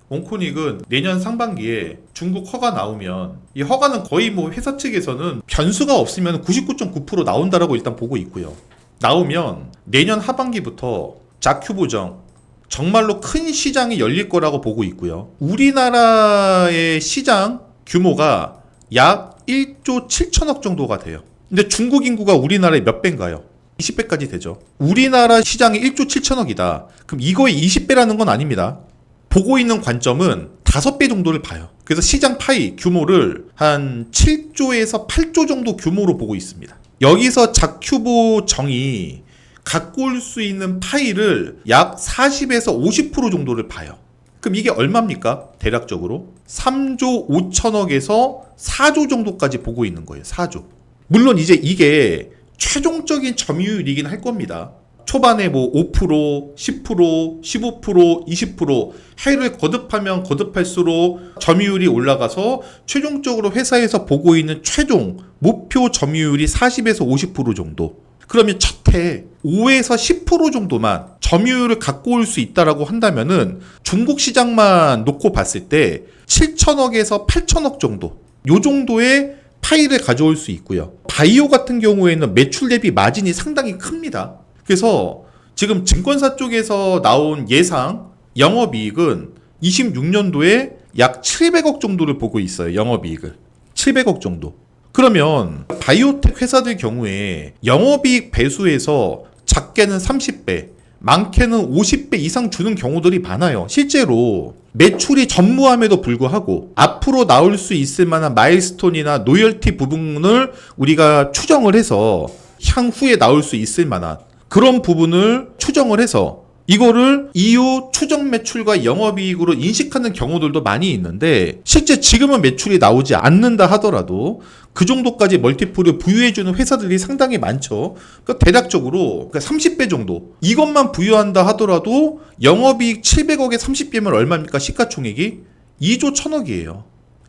옹코닉은 내년 상반기에 중국 허가 나오면 이 허가는 거의 뭐 회사 측에서는 변수가 없으면 99.9% 나온다라고 일단 보고 있고요. 나오면 내년 하반기부터 자큐보정 정말로 큰 시장이 열릴 거라고 보고 있고요. 우리나라의 시장 규모가 약 1조 7천억 정도가 돼요. 근데 중국 인구가 우리나라의 몇 배인가요? 20배까지 되죠. 우리나라 시장이 1조 7천억이다. 그럼 이거의 20배라는 건 아닙니다. 보고 있는 관점은 5배 정도를 봐요. 그래서 시장 파이 규모를 한 7조에서 8조 정도 규모로 보고 있습니다. 여기서 자큐보 정이 갖고 올 수 있는 파이를 약 40에서 50% 정도를 봐요. 그럼 이게 얼마입니까? 대략적으로 3조 5천억에서 4조 정도까지 보고 있는 거예요. 4조. 물론 이제 이게 최종적인 점유율이긴 할 겁니다. 초반에 뭐 5%, 10%, 15%, 20% 해를 거듭하면 거듭할수록 점유율이 올라가서 최종적으로 회사에서 보고 있는 최종 목표 점유율이 40에서 50% 정도. 그러면 첫해 5에서 10% 정도만 점유율을 갖고 올 수 있다라고 한다면은 중국 시장만 놓고 봤을 때 7천억에서 8천억 정도. 요 정도의 파이를 가져올 수 있고요. 바이오 같은 경우에는 매출 대비 마진이 상당히 큽니다. 그래서 지금 증권사 쪽에서 나온 예상 영업이익은 26년도에 약 700억 정도를 보고 있어요. 영업이익을. 700억 정도. 그러면 바이오텍 회사들 경우에 영업이익 배수에서 작게는 30배, 많게는 50배 이상 주는 경우들이 많아요. 실제로 매출이 전무함에도 불구하고 앞으로 나올 수 있을 만한 마일스톤이나 로열티 부분을 우리가 추정을 해서 향후에 나올 수 있을 만한 그런 부분을 추정을 해서 이거를 이후 추정 매출과 영업이익으로 인식하는 경우들도 많이 있는데 실제 지금은 매출이 나오지 않는다 하더라도 그 정도까지 멀티플을 부여해주는 회사들이 상당히 많죠. 그러니까 대략적으로 30배 정도 이것만 부여한다 하더라도 영업이익 700억에 30배면 얼마입니까? 시가총액이 2조 1000억이에요.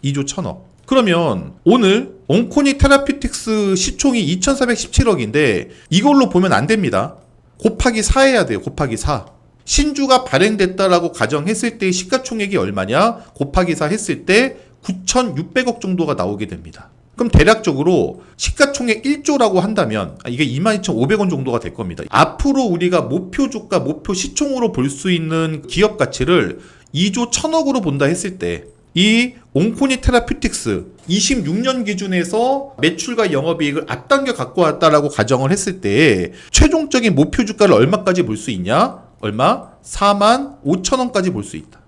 2조 1000억. 그러면 오늘 옹코닉 테라퓨틱스 시총이 2417억인데 이걸로 보면 안 됩니다. 곱하기 4 해야 돼요. 곱하기 4. 신주가 발행됐다라고 가정했을 때의 시가총액이 얼마냐? 곱하기 4 했을 때 9,600억 정도가 나오게 됩니다. 그럼 대략적으로 시가총액 1조라고 한다면 이게 22,500원 정도가 될 겁니다. 앞으로 우리가 목표 주가, 목표 시총으로 볼 수 있는 기업 가치를 2조 1000억으로 본다 했을 때 이 옹코닉 테라퓨틱스 26년 기준에서 매출과 영업이익을 앞당겨 갖고 왔다라고 가정을 했을 때 최종적인 목표 주가를 얼마까지 볼 수 있냐? 얼마? 45,000원까지 볼 수 있다.